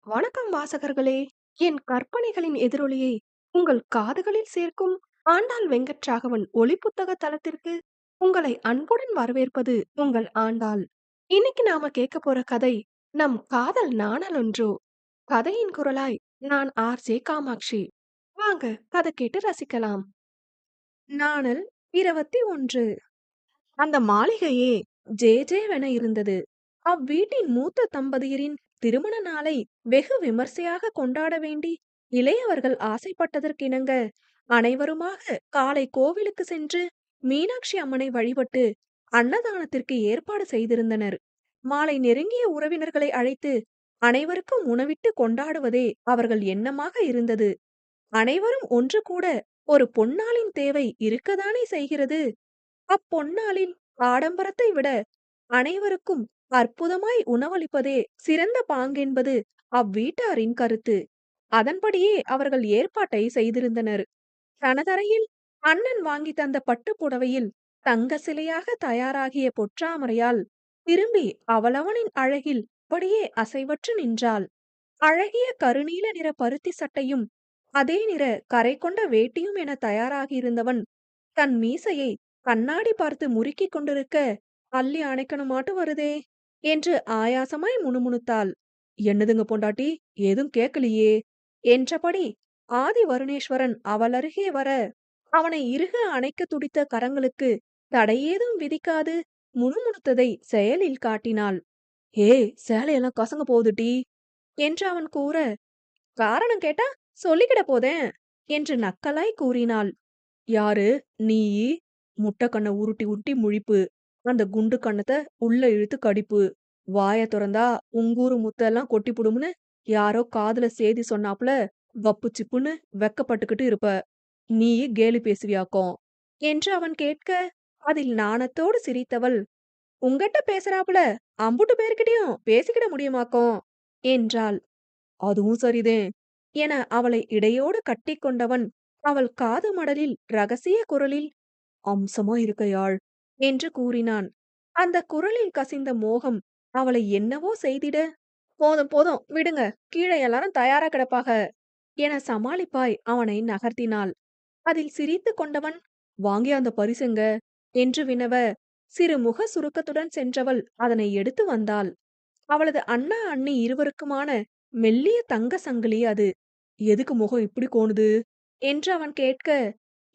வணக்கம் வாசகர்களே! என் கற்பனைகளின் எதிரொலியை உங்கள் காதுகளில் சேர்க்கும் ஆண்டாள் வெங்கட்ராகவன் ஒலிப்புத்தக தளத்திற்கு உங்களை அன்புடன் வரவேற்பது உங்கள் ஆண்டாள். இன்னைக்கு நாம கேட்க போற கதை நம் காதல் நாணலொன்றோ. கதையின் குரலாய் நான் ஆர்.ஜே. காமாட்சி. வாங்க கதை கேட்டு ரசிக்கலாம். நாணல் 21. அந்த மாளிகையே ஜேஜேவென இருந்தது. அவ்வீட்டின் மூத்த தம்பதியரின் திருமண நாளை வெகு விமர்சையாக கொண்டாட வேண்டி இளையவர்கள் ஆசைப்பட்டதற்கிணங்க அனைவருமாக காலை கோவிலுக்கு சென்று மீனாட்சி அம்மனை வழிபட்டு அன்னதானத்திற்கு ஏற்பாடு செய்திருந்தனர். மாலை நெருங்கிய உறவினர்களை அழைத்து அனைவருக்கும் உணவிட்டு கொண்டாடுவதே அவர்கள் எண்ணமாக இருந்தது. அனைவரும் ஒன்று கூட ஒரு பொன்னாளின் தேவை இருக்கத்தானே செய்கிறது. அப்பொன்னாளில் ஆடம்பரத்தை விட அனைவருக்கும் அற்புதமாய் உணவளிப்பதே சிறந்த பாங்கென்பது அவ்வீட்டாரின் கருத்து. அதன்படியே அவர்கள் ஏற்பாட்டை செய்திருந்தனர். தனதரையில் அண்ணன் வாங்கி தந்த பட்டுப் புடவையில் தங்க சிலையாக தயாராகிய பொற்றாமரையால் திரும்பி அவளவனின் அழகில் அப்படியே அசைவற்று நின்றாள். அழகிய கருநீல நிற பருத்தி சட்டையும் அதே நிற கரை கொண்ட வேட்டியும் என தயாராகியிருந்தவன் தன் மீசையை கண்ணாடி பார்த்து முறுக்கிக் கொண்டிருக்க, அள்ளி அணைக்கணுமாட்டு வருதே என்று ஆயாசமாய் முணுமுணுத்தாள். என்னதுங்க பொண்டாட்டி, ஏதும் கேட்கலையே என்றபடி ஆதி வருணேஸ்வரன் அவளருகே வர, அவனை இறுக அணைக்க துடித்த கரங்களுக்கு தடையேதும் விதிக்காது முணுமுணுத்ததை செயலில் காட்டினாள். சேலையெல்லாம் கசங்க போகுதுடி என்று அவன் கூற, காரணம் கேட்டா சொல்லிக்கிட போதேன் என்று நக்கலாய் கூறினாள். யாரு நீயி? முட்டை கண்ணை உருட்டி உருட்டி முழிப்பு, அந்த குண்டு கண்ணத்தை உள்ள இழுத்து கடிப்பு, வாய திறந்தா உங்கூரு முத்தெல்லாம் கொட்டி புடுமுன்னு யாரோ காதுல சேதி சொன்னாப்புல வப்பு சிப்புன்னு வெக்கப்பட்டுக்கிட்டு இருப்ப. நீயே கேலி பேசுவியாக்கும் என்று அவன் கேட்க, அதில் நாணத்தோடு சிரித்தவள், உங்ககிட்ட பேசுறாப்புல அம்புட்டு பேர்கிட்டயும் பேசிக்கிட முடியுமாக்கும் என்றாள். அதுவும் சரிதேன் என அவளை இடையோடு கட்டிக்கொண்டவன் அவள் காது மடலில் ரகசிய குரலில், அம்சமா இருக்கையாள் என்று கூறினான். அந்த குரலில் கசிந்த மோகம் அவளை என்னவோ செய்திட, போதும் போதும் விடுங்க, கீழே எல்லாரும் தயாரா கிடப்பாக என சமாளிப்பாய் அவனை நகர்த்தினாள். அதில் சிரித்து கொண்டவன், வாங்கிய அந்த பரிசெங்க என்று வினவ, சிறு முக சுருக்கத்துடன் சென்றவள் அதனை எடுத்து வந்தாள். அவளது அண்ணா அண்ணி இருவருக்குமான மெல்லிய தங்க சங்கிலி அது. எதுக்கு முகம் இப்படி கோணுது என்று அவன் கேட்க,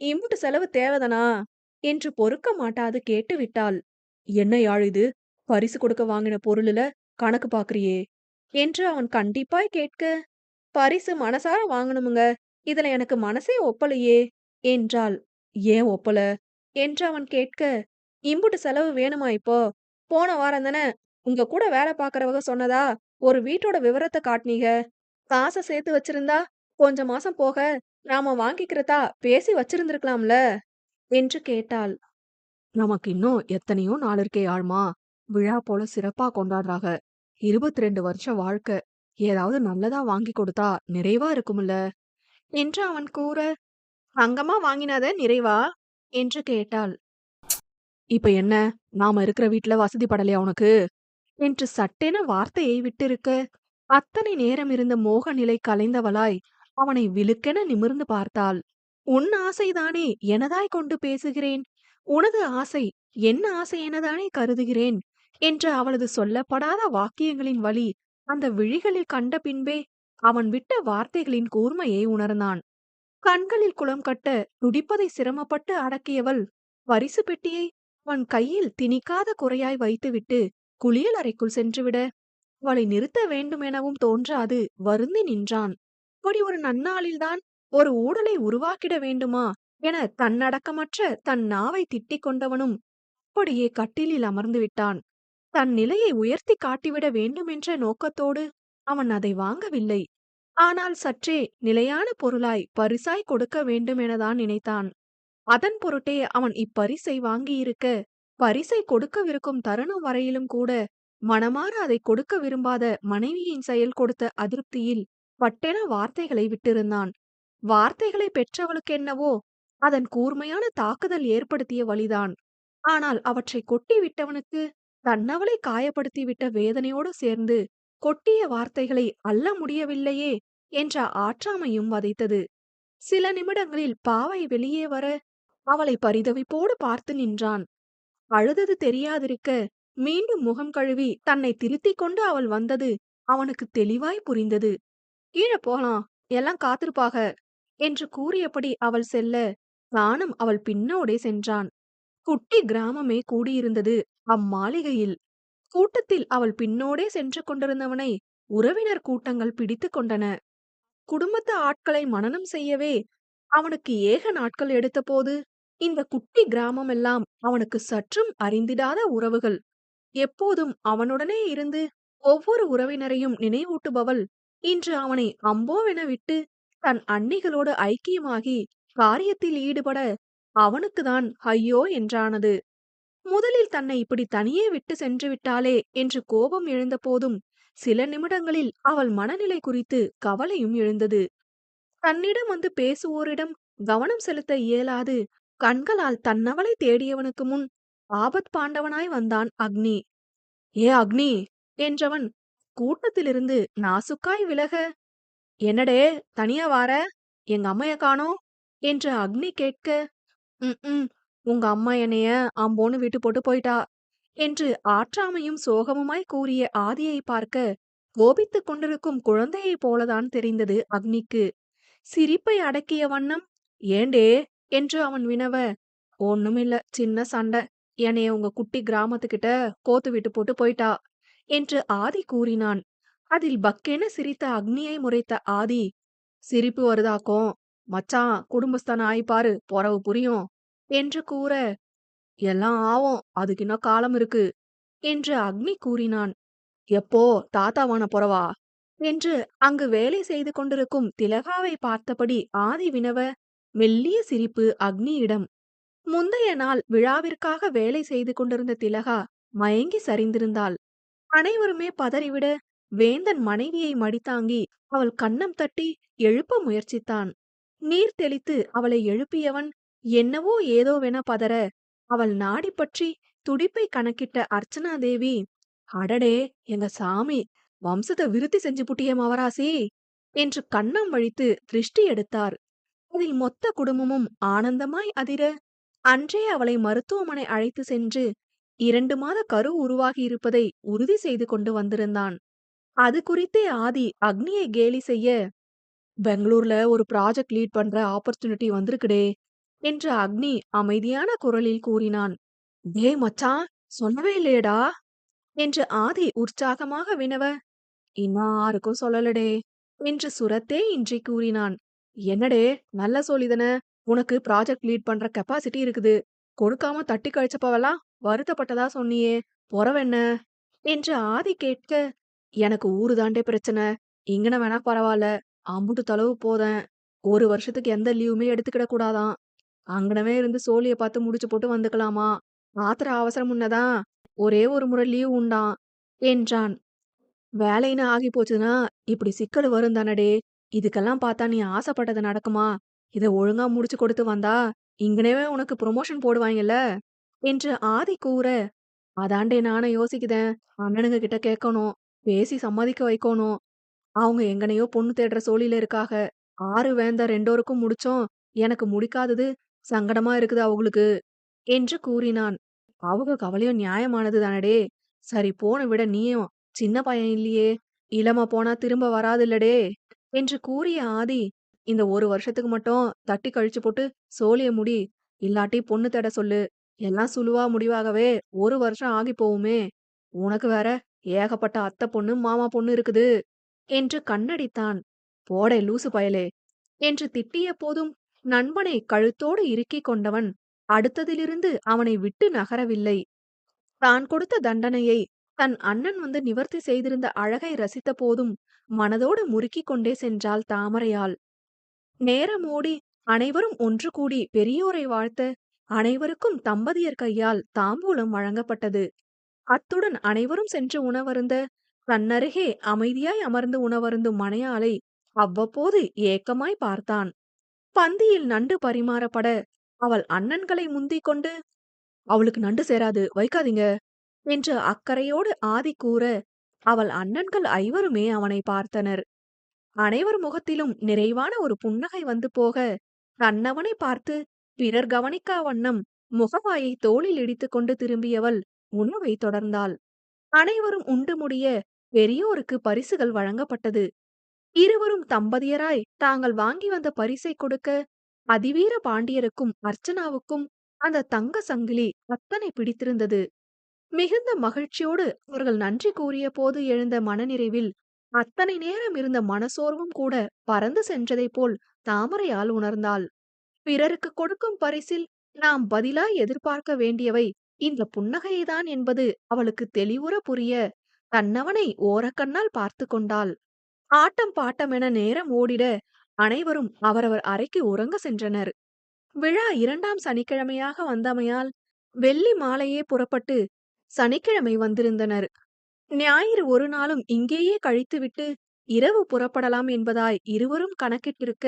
இம்புட்டு செலவு தேவதானா என்று பொறுக்க மாட்டாது கேட்டு விட்டாள். என்ன யாழ் இது, பரிசு கொடுக்க வாங்கின பொருளுல கணக்கு பாக்குறியே என்று அவன் கண்டிப்பாய் கேட்க, பரிசு மனசார வாங்கணுமுங்க, இதுல எனக்கு மனசே ஒப்பலையே என்றாள். ஏன் ஒப்பல என்று அவன் கேட்க, இம்புட்டு செலவு வேணுமா இப்போ? போன வாரம் தானே உங்க கூட வேலை பாக்குறவங்க சொன்னதா ஒரு வீட்டோட விவரத்தை காட்டினீங்க. காசை சேர்த்து வச்சிருந்தா கொஞ்ச மாசம் போக நாம வாங்கிக்கிறதா பேசி வச்சிருந்திருக்கலாம்ல என்று கேட்டாள். நமக்கு இன்னும் எத்தனையோ நாள் இருக்கே ஆழ்மா, விழா போல சிறப்பா கொண்டாடுறாக. 22 வருஷம் வாழ்க்கை, ஏதாவது நல்லதா வாங்கி கொடுத்தா நிறைவா இருக்கும்ல என்று அவன் கூற, அங்கமா வாங்கினாத நிறைவா என்று கேட்டாள். இப்ப என்ன, நாம இருக்கிற வீட்டுல வசதி படலையா உனக்கு என்று சட்டென வார்த்தையை விட்டிருக்க, அத்தனை நேரம் இருந்த மோக நிலை கலைந்தவளாய் அவனை விழுக்கென நிமிர்ந்து பார்த்தாள். உன் ஆசைதானே எனதாய் கொண்டு பேசுகிறேன், உனது ஆசை என் ஆசை எனதானே கருதுகிறேன் என்ற அவளது சொல்லப்படாத வாக்கியங்களின் வழி அந்த விழிகளில் கண்ட பின்பே அவன் விட்ட வார்த்தைகளின் கூர்மையை உணர்ந்தான். கண்களில் குளம் கட்ட துடிப்பதை சிரமப்பட்டு அடக்கியவள் பரிசு பெட்டியை அவன் கையில் திணிக்காத குறையாய் வைத்துவிட்டு குளியலறைக்குள் சென்றுவிட, அவளை நிறுத்த வேண்டுமெனவும் தோன்றாது வருந்தி நின்றான். இப்படி ஒரு நன்னாளில்தான் ஒரு ஊடலை உருவாக்கிட வேண்டுமா என தன்னடக்கமற்ற தன் நாவை திட்டிக் கொண்டவனும் அப்படியே கட்டிலில் அமர்ந்து விட்டான். தன் நிலையை உயர்த்தி காட்டிவிட வேண்டுமென்ற நோக்கத்தோடு அவன் அதை வாங்கவில்லை. ஆனால் சற்றே நிலையான பொருளாய் பரிசாய் கொடுக்க வேண்டுமெனதான் நினைத்தான். அதன் பொருட்டே அவன் இப்பரிசை வாங்கியிருக்க, பரிசை கொடுக்கவிருக்கும் தருணம் வரையிலும் கூட மனமாற அதை கொடுக்க விரும்பாத மனைவியின் செயல் கொடுத்த அதிருப்தியில் பட்டென வார்த்தைகளை விட்டிருந்தான். வார்த்தைகளை பெற்றவளுக்கென்னவோ அதன் கூர்மையான தாக்குதல் ஏற்படுத்திய வழிதான். ஆனால் அவற்றை கொட்டி விட்டவனுக்கு தன்னவளை காயப்படுத்தி விட்ட வேதனையோடு சேர்ந்து கொட்டிய வார்த்தைகளை அள்ள முடியவில்லையே என்ற ஆற்றாமையும் வதைத்தது. சில நிமிடங்களில் பாவை வெளியே வர அவளை பரிதவிப்போடு பார்த்து நின்றான். அழுதது தெரியாதிருக்க மீண்டும் முகம் கழுவி தன்னை திருத்திக் கொண்டு அவள் வந்தது அவனுக்கு தெளிவாய் புரிந்தது. "கீழ போலாம், எல்லாம் காத்திருப்பாக" என்று கூறியபடி அவள் செல்ல நானும் அவள் பின்னோடே சென்றான். குட்டி கிராமமே கூடியிருந்தது அம்மாளிகையில். கூட்டத்தில் அவள் பின்னோடே சென்று கொண்டிருந்தவனை உறவினர் கூட்டங்கள் பிடித்துக் கொண்டன. குடும்பத்து ஆட்களை மனனம் செய்யவே அவனுக்கு ஏக நாட்கள் எடுத்தபோது இந்த குட்டி கிராமமெல்லாம் அவனுக்கு சற்றும் அறிந்திடாத உறவுகள். எப்போதும் அவனுடனே இருந்து ஒவ்வொரு உறவினரையும் நினைவூட்டுபவள் இன்று அவனை அம்போவென விட்டு தன் அண்ணிகளோடு ஐக்கியமாகி காரியத்தில் ஈடுபட அவனுக்குதான் ஐயோ என்றானது. முதலில் தன்னை இப்படி தனியே விட்டு சென்று விட்டாளே என்று கோபம் எழுந்த போதும் சில நிமிடங்களில் அவள் மனநிலை குறித்து கவலையும் எழுந்தது. தன்னிடம் வந்து பேசுவோரிடம் கவனம் செலுத்த இயலாது கண்களால் தன்னவளை தேடியவனுக்கு முன் ஆபத் பாண்டவனாய் வந்தான் அக்னி. "ஏ அக்னி" என்றவன் கூட்டத்திலிருந்து நாசுக்காய் விலக, "என்னடே தனியா வார? எங்க அம்மைய காணோம்" என்று அக்னி கேட்க, "ம் உங்க அம்மா என்னைய அம்போன்னு விட்டு போட்டு போயிட்டா" என்று ஆற்றாமையும் சோகமுமாய் கூறிய ஆதியை பார்க்க கோபித்துக் கொண்டிருக்கும் குழந்தையைப் போலதான் தெரிந்தது அக்னிக்கு. சிரிப்பை அடக்கிய வண்ணம், "ஏண்டே" என்று அவன் வினவ, "ஒண்ணுமில்ல, சின்ன சண்டை. என்னைய உங்க குட்டி கிராமத்துக்கிட்ட கோத்து விட்டு போட்டு போயிட்டா" என்று ஆதி கூறினான். அதில் பக்கென சிரித்த அக்னியை முறைத்த ஆதி, "சிரிப்பு வருதாக்கும், மச்சான் குடும்பஸ்தன் ஆயிப்பாரு, பொறவு புரியும்" என்று கூற, "எல்லாம் ஆவும், அதுக்கு இன்னும் காலம் இருக்கு" என்று அக்னி கூறினான். "எப்போ தாத்தாவான பொறவா?" என்று அங்கு வேலை செய்து கொண்டிருக்கும் திலகாவை பார்த்தபடி ஆதி வினவ, மெல்லிய சிரிப்பு அக்னியிடம். முந்தைய நாள் விழாவிற்காக வேலை செய்து கொண்டிருந்த திலகா மயங்கி சரிந்திருந்தாள். அனைவருமே பதறிவிட வேந்தன் மனைவியை மடித்தாங்கி அவள் கன்னம் தட்டி எழுப்ப முயற்சித்தான். நீர் தெளித்து அவளை எழுப்பியவன் என்னவோ ஏதோவென பதற அவள் நாடி பற்றி துடிப்பை கணக்கிட்ட அர்ச்சனா தேவி, "அடடே எங்க சாமி, வம்சத்தை விருத்தி செஞ்சு புட்டியே மவராசி" என்று கன்னம் வழித்து திருஷ்டி எடுத்தார். அதில் மொத்த குடும்பமும் ஆனந்தமாய் அதிர அன்றே அவளை மருத்துவமனை அழைத்து சென்று 2 மாத கரு உருவாகி இருப்பதை உறுதி செய்து கொண்டு வந்திருந்தான். அது குறித்தே ஆதி அக்னியை கேலி செய்ய, "பெங்களூர்ல ஒரு ப்ராஜெக்ட் லீட் பண்ற ஆப்பர்ச்சுனிட்டி வந்திருக்குடே" என்று அக்னி அமைதியான குரலில் கூறினான். "டேய் மச்சான், சொல்லவே இல்லையேடா" என்று ஆதி உற்சாகமாக வினவ, "இன்னும் யாருக்கும் சொல்லலடே" என்று சுரத்தே இன்றி கூறினான். "என்னடே, நல்ல சோழிதன, உனக்கு ப்ராஜெக்ட் லீட் பண்ற கெப்பாசிட்டி இருக்குது. கொடுக்காம தட்டி கழிச்சப்பவெல்லாம் வருத்தப்பட்டதா சொன்னியே, பொறவென்ன" என்று ஆதி கேட்க, "எனக்கு ஊரு தாண்டே பிரச்சனை. இங்கன வேணா பரவாயில்ல, அம்புட்டு தொலைவு போதேன். 1 வருஷத்துக்கு எந்த லீவுமே எடுத்துக்கிட கூடாதாம். அங்கனவே இருந்து சோழிய பார்த்து முடிச்சு போட்டு வந்துக்கலாமா. ஆத்திர அவசரம் முன்னதான் ஒரே ஒரு முறை லீவ் உண்டாம்" என்றான். "வேலைன்னு ஆகி போச்சுன்னா இப்படி சிக்கல் வரும் தானடே. இதுக்கெல்லாம் பார்த்தா நீ ஆசைப்பட்டது நடக்குமா? இத ஒழுங்கா முடிச்சு கொடுத்து வந்தா இங்கனவே உனக்கு ப்ரொமோஷன் போடுவாங்கல்ல" என்று ஆதி கூற, "அதாண்டே நானும் யோசிக்குதேன். அண்ணனுங்க கிட்ட கேட்கணும். பேசி சம்மதிக்க வைக்கணும். அவங்க எங்கனையோ பொண்ணு தேடுற சோழில இருக்காக. 6 வேந்த 2 முடிச்சோம். எனக்கு முடிக்காதது சங்கடமா இருக்குது அவங்களுக்கு" என்று கூறினான். "அவங்க கவலையும் நியாயமானது தானடே. சரி போன விட நீயும் சின்ன பையன் இல்லையே. இளம போனா திரும்ப வராதுல்லடே" என்று கூறிய ஆதி, "இந்த 1 வருஷத்துக்கு மட்டும் தட்டி கழிச்சு போட்டு சோழிய முடி. இல்லாட்டி பொண்ணு தேட சொல்லு. எல்லாம் சுலுவா முடிவாகவே 1 வருஷம் ஆகி போவுமே. உனக்கு வேற ஏகப்பட்ட அத்தை பொண்ணு மாமா பொண்ணு இருக்குது" என்று கண்ணடித்தான். "போடே லூசு பயலே" என்று திட்டிய போதும் நண்பனை கழுத்தோடு இறுக்கிக் கொண்டவன் அடுத்ததிலிருந்து அவனை விட்டு நகரவில்லை. தான் கொடுத்த தண்டனையை தன் அண்ணன் வந்து நிவர்த்தி செய்திருந்த அழகை ரசித்த போதும் மனதோடு முறுக்கிக் கொண்டே சென்றாள் தாமரையாள். நேரம் ஓடி அனைவரும் ஒன்று கூடி பெரியோரை வாழ்த்த அனைவருக்கும் தம்பதியர் கையால் தாம்பூலம் வழங்கப்பட்டது. அத்துடன் அனைவரும் சென்று உணவருந்த தன்னருகே அமைதியாய் அமர்ந்து உணவருந்தும் மனையாளை அவ்வப்போது ஏக்கமாய் பார்த்தான். பந்தியில் நண்டு பரிமாறப்பட அவள் அண்ணன்களை முந்திக் கொண்டு, "அவளுக்கு நண்டு சேராது, வைக்காதீங்க" என்று அக்கறையோடு ஆதி கூற, அவள் அண்ணன்கள் ஐவருமே அவனை பார்த்தனர். அனைவர் முகத்திலும் நிறைவான ஒரு புன்னகை வந்து போக, தன்னவனை பார்த்து பிறர் கவனிக்கா வண்ணம் முகவாயை தோளில் இடித்துக்கொண்டு திரும்பியவள் உணவை தொடர்ந்தாள். அனைவரும் உண்டு முடிய பெரியோருக்கு பரிசுகள் வழங்கப்பட்டது. இருவரும் தம்பதியராய் தாங்கள் வாங்கி வந்த பரிசை கொடுக்க, அதிவீர பாண்டியருக்கும் அர்ச்சனாவுக்கும் அந்த தங்க சங்கிலி அத்தனை பிடித்திருந்தது. மிகுந்த மகிழ்ச்சியோடு அவர்கள் நன்றி கூறிய போது எழுந்த மனநிறைவில் அத்தனை நேரம் இருந்த மனசோர்வும் கூட பறந்து சென்றதைப் போல் தாமரையால் உணர்ந்தாள். பிறருக்கு கொடுக்கும் பரிசில் நாம் பதிலாய் எதிர்பார்க்க வேண்டியவை இந்த புன்னகைதான் என்பது அவளுக்கு தெளிவுற புரிய, தன்னவனை ஓரக்கண்ணால் பார்த்து கொண்டாள். ஆட்டம் பாட்டமென நேரம் ஓடிட அனைவரும் அவரவர் அறைக்கு உறங்க சென்றனர். விழா 2ஆம் சனிக்கிழமையாக வந்தமையால் வெள்ளி மாலையே புறப்பட்டு சனிக்கிழமை வந்திருந்தனர். ஞாயிறு ஒரு நாளும் இங்கேயே கழித்துவிட்டு இரவு புறப்படலாம் என்பதாய் இருவரும் கணக்கிட்டிருக்க,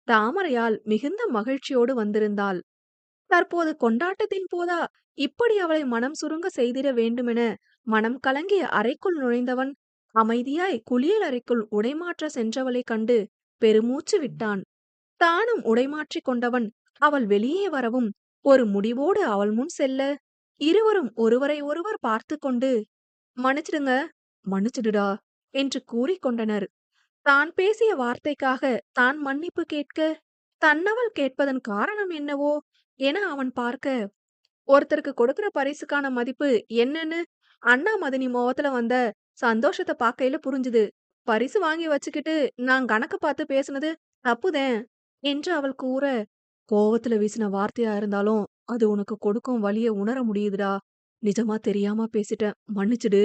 தாமரையால் மிகுந்த மகிழ்ச்சியோடு வந்திருந்தாள். தற்போது கொண்டாட்டத்தின் போதா இப்படி அவளை மனம் சுருங்க செய்திட வேண்டுமென மனம் கலங்கிய அறைக்குள் நுழைந்தவன் அமைதியாய் குளியல் அறைக்குள் உடைமாற்ற சென்றவளைக் கண்டு பெருமூச்சு விட்டான். தானும் உடைமாற்றிக் கொண்டவன் அவள் வெளியே வரவும் ஒரு முடிவோடு அவள் முன் செல்ல, இருவரும் ஒருவரை ஒருவர் பார்த்து கொண்டு மன்னிச்சிடுங்க, மன்னிச்சிடுடா என்று கூறிக்கொண்டனர். தான் பேசிய வார்த்தைக்காக தான் மன்னிப்பு கேட்க, தன்னவள் கேட்பதன் காரணம் என்னவோ என அவன் பார்க்க, ஒருத்தருக்கு கொடுக்கிற பரிசுக்கான மதிப்பு என்னன்னு அண்ணா மதனி முகத்துல வந்த சந்தோஷத்தை பார்க்கையில புரிஞ்சுது. பரிசு வாங்கி வச்சுக்கிட்டு நான் கணக்கு பார்த்து பேசுனது தப்புதேன் என்று அவள் கூற, கோவத்துல வீசின வார்த்தையா இருந்தாலும் அது உனக்கு கொடுக்கும் வலிய உணர முடியுதுடா. நிஜமா தெரியாம பேசிட்டேன், மன்னிச்சிடு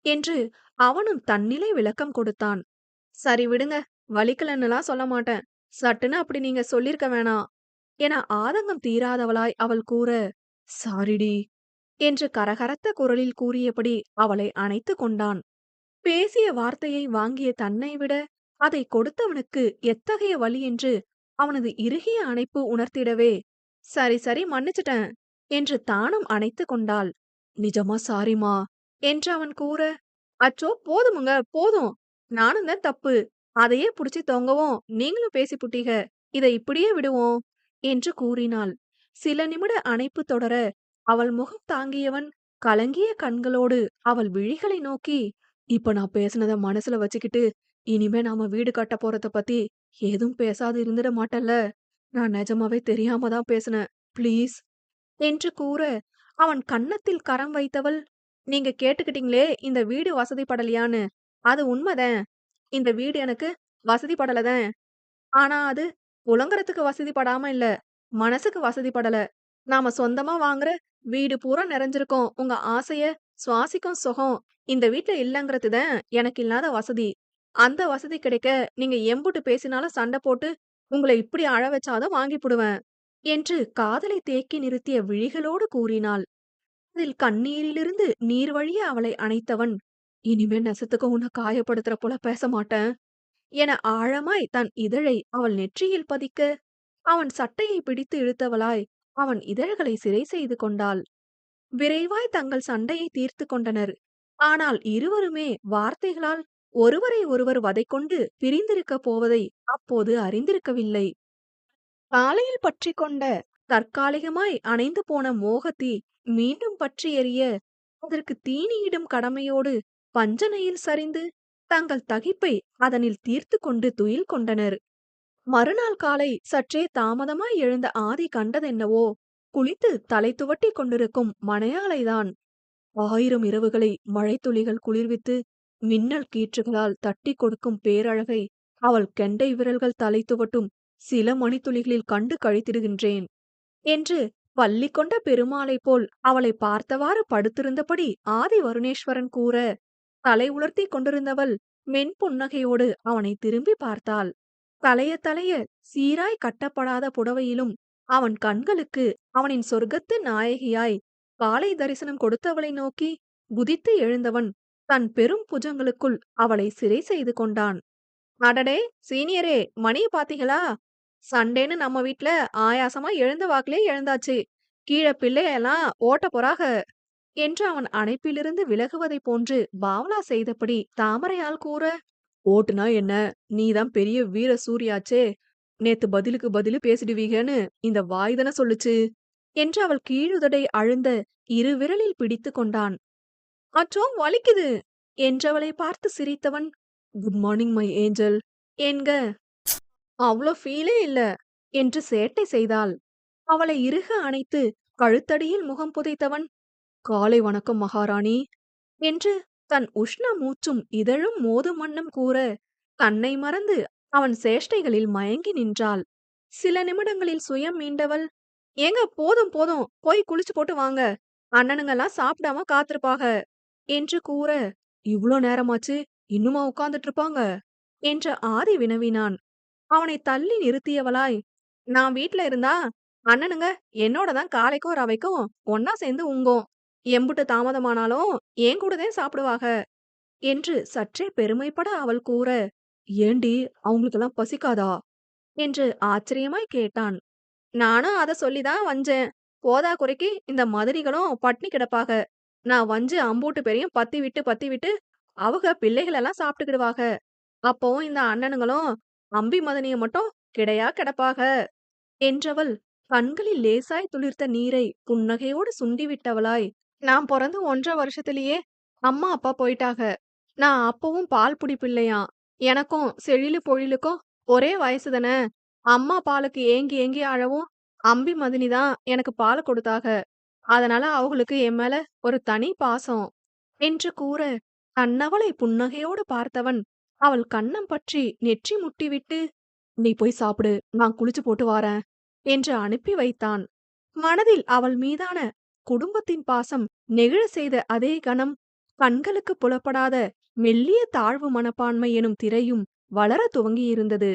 என்று அவனும் தன்னிலை விளக்கம் கொடுத்தான். சரி விடுங்க, வலிக்கலன்னுலாம் சொல்ல மாட்டேன். சட்டுன்னு அப்படி நீங்க சொல்லிருக்க வேணாம் என ஆதங்கம் தீராதவளாய் அவள் கூற, சாரிடி என்று கரகரத்த குரலில் கூறியபடி அவளை அணைத்து கொண்டான். பேசிய வார்த்தையை வாங்கிய தன்னை விட அதை கொடுத்தவனுக்கு எத்தகைய வலி என்று அவனது இறுகிய அணைப்பு உணர்த்திடவே, சரி சரி மன்னிச்சிட்டேன் என்று தானும் அணைத்து கொண்டாள். நிஜமா சாரிமா என்று அவன் கூற, அச்சோ போதுமுங்க போதும், நானும் தான் தப்பு, அதையே புடிச்சு தொங்கவும் நீங்களும் பேசி புட்டீக, இதை இப்படியே விடுவோம் என்று கூறினாள். சில நிமிட அணைப்பு தொடர அவள் முகம் தாங்கியவன் கலங்கிய கண்களோடு அவள் விழிகளை நோக்கி, இப்ப நான் பேசுனத மனசுல வச்சுக்கிட்டு இனிமே நாம வீடு கட்ட போறத பத்தி ஏதும் பேசாது இருந்துட மாட்டல்ல. நான் நிஜமாவே தெரியாம தான் பேசுனேன், ப்ளீஸ் என்று கூற, அவன் கன்னத்தில் கரம் வைத்தவள், நீங்க கேட்டுக்கிட்டீங்களே இந்த வீடு வசதிப்படலையான்னு, அது உண்மைதான். இந்த வீடு எனக்கு வசதிப்படலதான். ஆனா அது புழங்கறதுக்கு வசதிப்படாம இல்ல, மனசுக்கு வசதிப்படல. நாம சொந்தமா வாங்குற வீடு பூரா நிறைஞ்சிருக்கும் உங்க ஆசைய சுவாசிக்கும் சுகம் இந்த வீட்ல இல்லங்கிறது தான் எனக்கு இல்லாத வசதி. அந்த வசதி கிடைக்க நீங்க எம்புட்டு பேசினாலும் சண்டை போட்டு உங்களை இப்படி அழ வச்சாதான் வாங்கி புடுவேன் என்று காதலை தேக்கி நிறுத்திய விழிகளோடு கூறினாள். அதில் கண்ணீரிலிருந்து நீர் வழிய அவளை அணைத்தவன், இனிமே நெசத்துக்கு உன்னை காயப்படுத்துற போல பேச மாட்டேன் என ஆழமாய் தன் இதழை அவள் நெற்றியில் பதிக்க, அவன் சட்டையை பிடித்து இழுத்தவளாய் அவன் இதழ்களை சிறை செய்து கொண்டாள். விரைவாய் தங்கள் சண்டையை தீர்த்து கொண்டனர். ஆனால் இருவருமே வார்த்தைகளால் ஒருவரை ஒருவர் வதைக்கொண்டு பிரிந்திருக்கப் போவதை அப்போது அறிந்திருக்கவில்லை. காலையில் பற்றிக் கொண்ட தற்காலிகமாய் அணைந்து போன மோகத்தீ மீண்டும் பற்றி எரிய, அதற்கு தீனியிடும் கடமையோடு பஞ்சனையில் சரிந்து தங்கள் தகிப்பை அதனில் தீர்த்து கொண்டு துயில் கொண்டனர். மறுநாள் காலை சற்றே தாமதமாய் எழுந்த ஆதி கண்டதென்னவோ, குளித்து தலை துவட்டி கொண்டிருக்கும் மணையாளைதான். 1000 இரவுகளை மழைத்துளிகள் குளிர்வித்து மின்னல் கீற்றுகளால் தட்டி கொடுக்கும் பேரழகை அவள் கெண்டை விரல்கள் தலை துவட்டும் சில மணித்துளிகளில் கண்டு கழித்திடுகின்றேன் என்று பள்ளி கொண்ட பெருமாளைப் போல் அவளை பார்த்தவாறு படுத்திருந்தபடி ஆதி வருணேஸ்வரன் கூற, தலை உலர்த்தி கொண்டிருந்தவள் மென்புன்னகையோடு அவனை திரும்பி பார்த்தாள். தலைய தலைய சீராய் கட்டப்படாத புடவையிலும் அவன் கண்களுக்கு அவனின் சொர்க்கத்து நாயகியாய் காலை தரிசனம் கொடுத்தவளை நோக்கி குதித்து எழுந்தவன் தன் பெரும் புஜங்களுக்குள் அவளை சிறை செய்து கொண்டான். அடடே சீனியரே, மணிய பாத்தீங்களா? சண்டேன்னு நம்ம வீட்ல ஆயாசமா எழுந்த வாக்குலயே எழுந்தாச்சு. கீழே பிள்ளையெல்லாம் ஓட்ட போறாக என்று அவன் அணைப்பிலிருந்து விலகுவதைப் போன்று பாவலா செய்தபடி தாமரையால் கூற, ஓட்டுனா என்ன? நீதான் பெரிய வீர சூரியாச்சே. நேத்து பதிலுக்கு பதிலு பேசிடுவீகன்னு இந்த வாய் தான சொல்லுச்சு. என்று அவள் கீழுதடை அழுந்த இரு விரலில் பிடித்துக் கொண்டான். அச்சோ வலிக்குது! என்றவளை பார்த்து சிரித்தவன், குட் மார்னிங் மை ஏஞ்சல் என்க. அவ்ளோ ஃபீலே இல்ல என்று சேட்டை செய்தாள். அவளை இறுக அணைத்து கழுத்தடியில் முகம் புதைத்தவன், காலை வணக்கம் மகாராணி என்று தன் உஷ்ண மூச்சும் இதழும் மோதும் வண்ணம் கூற, தன்னை மறந்து அவன் சேஷ்டைகளில் மயங்கி நின்றாள். சில நிமிடங்களில் சுயம் மீண்டவள், ஏங்க போதும் போதும் போய் குளிச்சு போட்டு வாங்க, அண்ணனுங்கெல்லாம் சாப்பிடாம காத்திருப்பாக என்று கூற, இவ்ளோ நேரமாச்சு இன்னுமா உட்கார்ந்துட்டு இருப்பாங்க என்று ஆதி வினவினான். அவனை தள்ளி நிறுத்தியவளாய், நான் வீட்ல இருந்தா அண்ணனுங்க என்னோட தான் காலைக்கும் ரவைக்கும் ஒன்னா சேர்ந்து உங்கும். எம்புட்டு தாமதமானாலும் என் கூடதான் சாப்பிடுவாக என்று சற்றே பெருமைப்பட அவள் கூற, ஏண்டி அவங்களுக்கெல்லாம் பசிக்காதா என்று ஆச்சரியமாய் கேட்டான். நானும் அத சொல்லிதான் வஞ்சேன். போதா குறைக்கு இந்த மதனிகளும் பட்னி கிடப்பாக. நான் வஞ்சு அம்பூட்டு பேரையும் பத்தி விட்டு பத்தி விட்டு அவங்க பிள்ளைகளெல்லாம் சாப்பிட்டுக்கிடுவாக. அப்பவும் இந்த அண்ணனுங்களும் அம்பி மதனிய மட்டும் கிடையா கிடப்பாக என்றவள் கண்களில் லேசாய் துளிர்த்த நீரை புன்னகையோடு சுண்டிவிட்டவளாய், நான் பொறந்து 1½ வருஷத்திலேயே அம்மா அப்பா போயிட்டாக. நான் அப்பவும் பால் பிடிப்பில்லையாம். எனக்கும் செழிலு பொழிலுக்கும் ஒரே வயசு தான. அம்மா பாலுக்கு ஏங்கி ஏங்கி அழவும் அம்பி மதினி தான் எனக்கு பால் கொடுத்தாக. அதனால அவங்களுக்கு என் மேல ஒரு தனி பாசம் என்று கூற, கண்ணவளை புன்னகையோடு பார்த்தவன் அவள் கன்னம் பற்றி நெற்றி முட்டிவிட்டு, நீ போய் சாப்பிடு, நான் குளிச்சு போட்டு வாரேன் என்று அனுப்பி வைத்தான். மனதில் அவள் மீதான குடும்பத்தின் பாசம் நெகிழ செய்த அதே கணம், கண்களுக்கு புலப்படாத மெல்லிய தாழ்வு மனப்பான்மை எனும் திரையும் வளர துவங்கியிருந்தது.